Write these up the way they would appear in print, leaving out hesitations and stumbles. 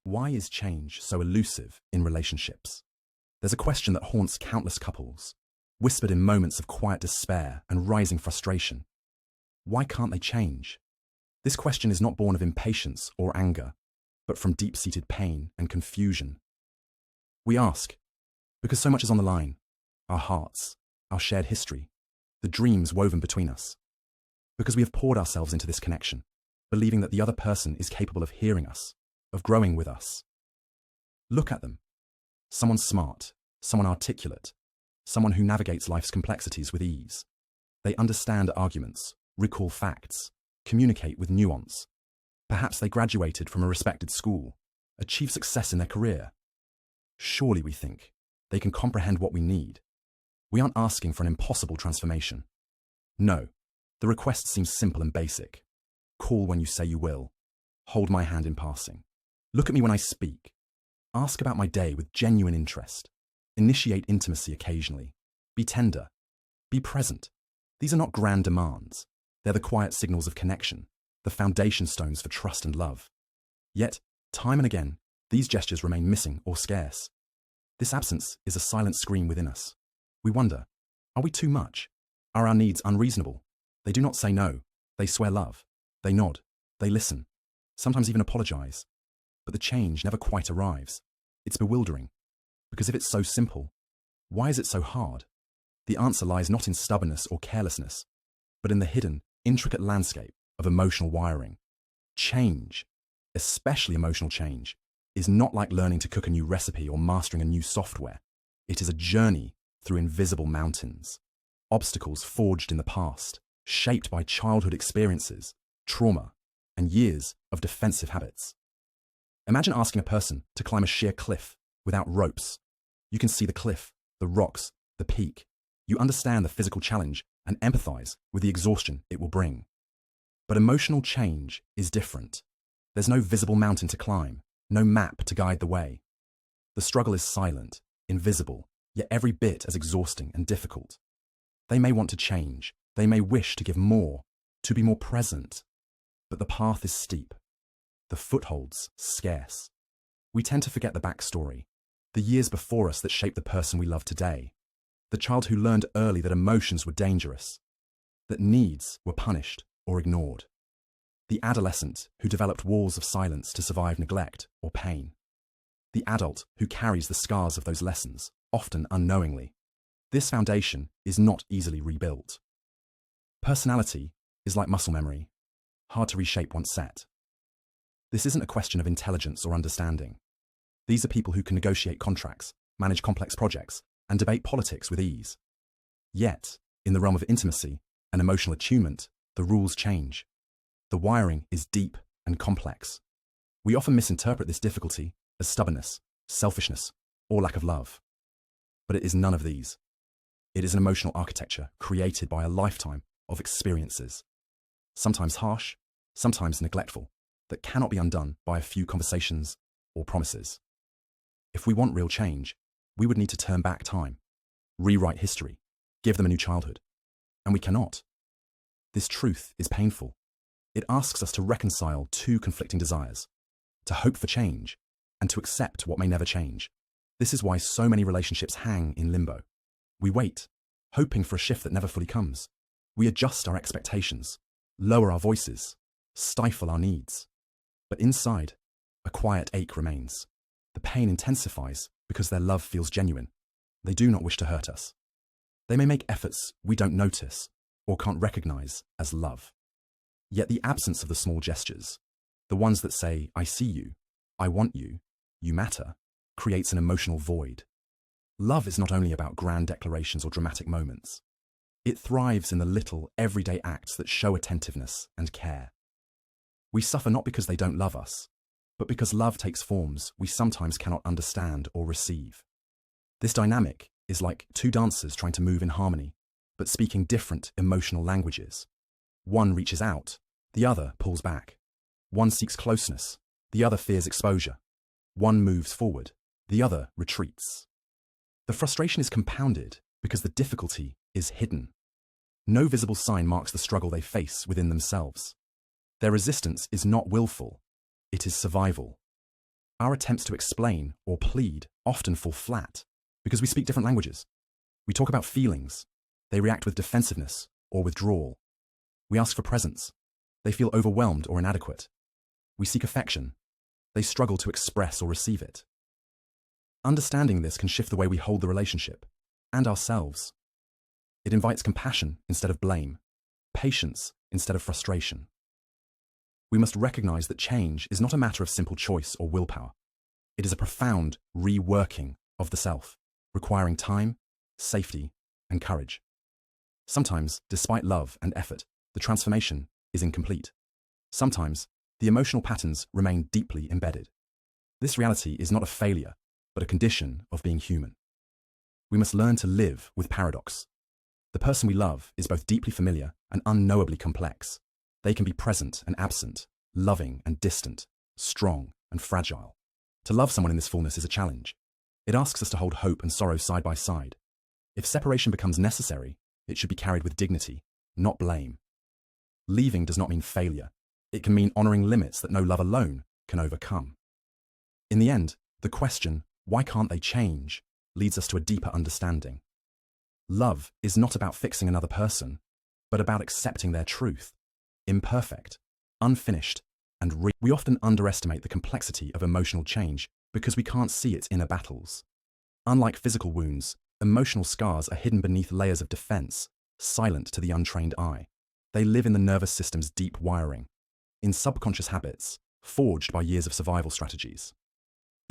Why is change so elusive in relationships? There's a question that haunts countless couples, whispered in moments of quiet despair and rising frustration. Why can't they change? This question is not born of impatience or anger, but from deep-seated pain and confusion. We ask, because so much is on the line: our hearts, our shared history, the dreams woven between us. Because we have poured ourselves into this connection, believing that the other person is capable of hearing us, of growing with us. Look at them. Someone smart, someone articulate, someone who navigates life's complexities with ease. They understand arguments, recall facts, communicate with nuance. Perhaps they graduated from a respected school, achieved success in their career. Surely, we think, they can comprehend what we need. We aren't asking for an impossible transformation. No, the request seems simple and basic. Call when you say you will. Hold my hand in passing. Look at me when I speak. Ask about my day with genuine interest. Initiate intimacy occasionally. Be tender. Be present. These are not grand demands. They're the quiet signals of connection, the foundation stones for trust and love. Yet, time and again, these gestures remain missing or scarce. This absence is a silent scream within us. We wonder, are we too much? Are our needs unreasonable? They do not say no. They swear love. They nod. They listen. Sometimes even apologize. But the change never quite arrives. It's bewildering. Because if it's so simple, why is it so hard? The answer lies not in stubbornness or carelessness, but in the hidden, intricate landscape of emotional wiring. Change, especially emotional change, is not like learning to cook a new recipe or mastering a new software. It is a journey through invisible mountains, obstacles forged in the past, shaped by childhood experiences, trauma, and years of defensive habits. Imagine asking a person to climb a sheer cliff without ropes. You can see the cliff, the rocks, the peak. You understand the physical challenge and empathize with the exhaustion it will bring. But emotional change is different. There's no visible mountain to climb, no map to guide the way. The struggle is silent, invisible, yet every bit as exhausting and difficult. They may want to change, they may wish to give more, to be more present, but the path is steep, the footholds scarce. We tend to forget the backstory, the years before us that shape the person we love today, the child who learned early that emotions were dangerous, that needs were punished or ignored, the adolescent who developed walls of silence to survive neglect or pain, the adult who carries the scars of those lessons, often unknowingly. This foundation is not easily rebuilt. Personality is like muscle memory, hard to reshape once set. This isn't a question of intelligence or understanding. These are people who can negotiate contracts, manage complex projects, and debate politics with ease. Yet, in the realm of intimacy and emotional attunement, the rules change. The wiring is deep and complex. We often misinterpret this difficulty as stubbornness, selfishness, or lack of love. But it is none of these. It is an emotional architecture created by a lifetime of experiences, sometimes harsh, sometimes neglectful, that cannot be undone by a few conversations or promises. If we want real change, we would need to turn back time, rewrite history, give them a new childhood. And we cannot. This truth is painful. It asks us to reconcile two conflicting desires, to hope for change and to accept what may never change. This is why so many relationships hang in limbo. We wait, hoping for a shift that never fully comes. We adjust our expectations, lower our voices, stifle our needs. But inside, a quiet ache remains. The pain intensifies because their love feels genuine. They do not wish to hurt us. They may make efforts we don't notice or can't recognize as love. Yet the absence of the small gestures, the ones that say, I see you, I want you, you matter, creates an emotional void. Love is not only about grand declarations or dramatic moments. It thrives in the little, everyday acts that show attentiveness and care. We suffer not because they don't love us, but because love takes forms we sometimes cannot understand or receive. This dynamic is like two dancers trying to move in harmony, but speaking different emotional languages. One reaches out, the other pulls back. One seeks closeness, the other fears exposure. One moves forward, the other retreats. The frustration is compounded because the difficulty is hidden. No visible sign marks the struggle they face within themselves. Their resistance is not willful, it is survival. Our attempts to explain or plead often fall flat because we speak different languages. We talk about feelings. They react with defensiveness or withdrawal. We ask for presence. They feel overwhelmed or inadequate. We seek affection. They struggle to express or receive it. Understanding this can shift the way we hold the relationship and ourselves. It invites compassion instead of blame, patience instead of frustration. We must recognize that change is not a matter of simple choice or willpower. It is a profound reworking of the self, requiring time, safety, and courage. Sometimes, despite love and effort, the transformation is incomplete. Sometimes, the emotional patterns remain deeply embedded. This reality is not a failure, but a condition of being human. We must learn to live with paradox. The person we love is both deeply familiar and unknowably complex. They can be present and absent, loving and distant, strong and fragile. To love someone in this fullness is a challenge. It asks us to hold hope and sorrow side by side. If separation becomes necessary, it should be carried with dignity, not blame. Leaving does not mean failure. It can mean honoring limits that no love alone can overcome. In the end, the question, why can't they change, leads us to a deeper understanding. Love is not about fixing another person, but about accepting their truth, imperfect, unfinished, and we often underestimate the complexity of emotional change because we can't see its inner battles. Unlike physical wounds, emotional scars are hidden beneath layers of defense, silent to the untrained eye. They live in the nervous system's deep wiring, in subconscious habits, forged by years of survival strategies.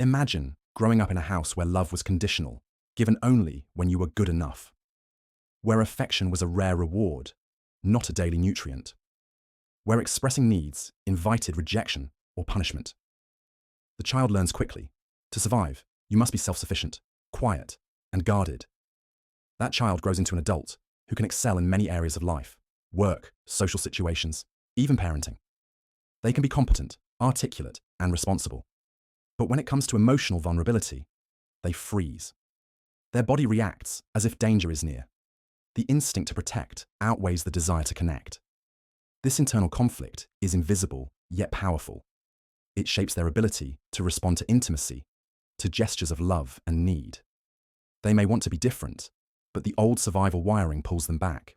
Imagine growing up in a house where love was conditional, given only when you were good enough, where affection was a rare reward, not a daily nutrient, where expressing needs invited rejection or punishment. The child learns quickly. To survive, you must be self-sufficient, quiet, and guarded. That child grows into an adult who can excel in many areas of life, work, social situations, even parenting. They can be competent, articulate, and responsible. But when it comes to emotional vulnerability, they freeze. Their body reacts as if danger is near. The instinct to protect outweighs the desire to connect. This internal conflict is invisible yet powerful. It shapes their ability to respond to intimacy, to gestures of love and need. They may want to be different, but the old survival wiring pulls them back.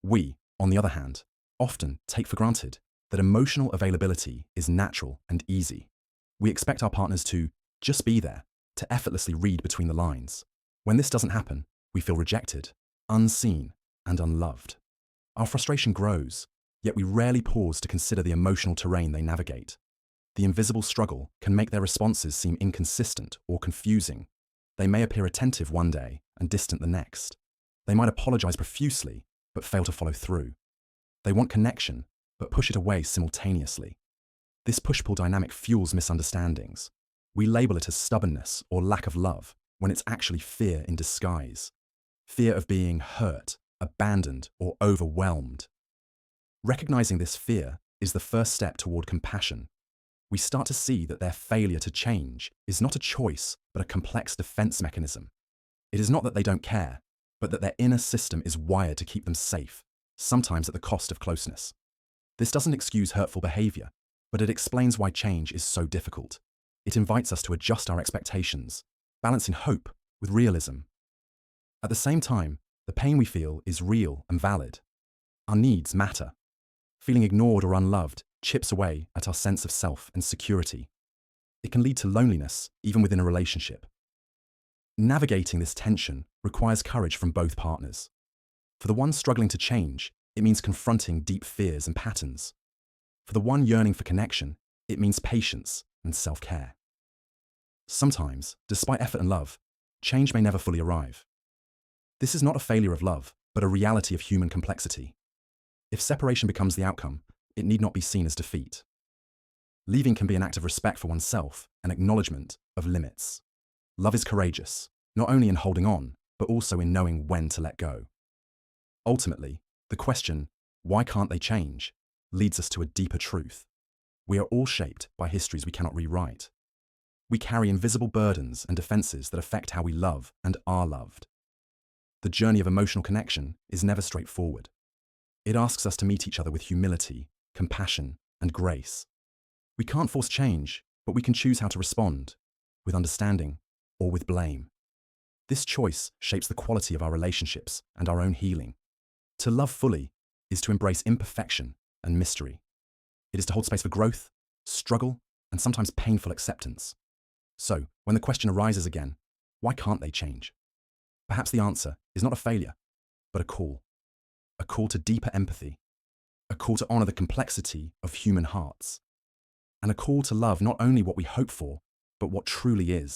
We, on the other hand, often take for granted that emotional availability is natural and easy. We expect our partners to just be there, to effortlessly read between the lines. When this doesn't happen, we feel rejected, unseen, and unloved. Our frustration grows, yet we rarely pause to consider the emotional terrain they navigate. The invisible struggle can make their responses seem inconsistent or confusing. They may appear attentive one day and distant the next. They might apologize profusely, but fail to follow through. They want connection, but push it away simultaneously. This push-pull dynamic fuels misunderstandings. We label it as stubbornness or lack of love, when it's actually fear in disguise. Fear of being hurt, abandoned, or overwhelmed. Recognizing this fear is the first step toward compassion. We start to see that their failure to change is not a choice, but a complex defense mechanism. It is not that they don't care, but that their inner system is wired to keep them safe, sometimes at the cost of closeness. This doesn't excuse hurtful behavior, but it explains why change is so difficult. It invites us to adjust our expectations, balancing hope with realism. At the same time, the pain we feel is real and valid. Our needs matter. Feeling ignored or unloved chips away at our sense of self and security. It can lead to loneliness, even within a relationship. Navigating this tension requires courage from both partners. For the one struggling to change, it means confronting deep fears and patterns. For the one yearning for connection, it means patience and self-care. Sometimes, despite effort and love, change may never fully arrive. This is not a failure of love, but a reality of human complexity. If separation becomes the outcome, it need not be seen as defeat. Leaving can be an act of respect for oneself and acknowledgement of limits. Love is courageous, not only in holding on, but also in knowing when to let go. Ultimately, the question, why can't they change, leads us to a deeper truth. We are all shaped by histories we cannot rewrite. We carry invisible burdens and defenses that affect how we love and are loved. The journey of emotional connection is never straightforward. It asks us to meet each other with humility, compassion, and grace. We can't force change, but we can choose how to respond, with understanding or with blame. This choice shapes the quality of our relationships and our own healing. To love fully is to embrace imperfection and mystery. It is to hold space for growth, struggle, and sometimes painful acceptance. So, when the question arises again, why can't they change? Perhaps the answer is not a failure, but a call. A call to deeper empathy, a call to honor the complexity of human hearts, and a call to love not only what we hope for, but what truly is.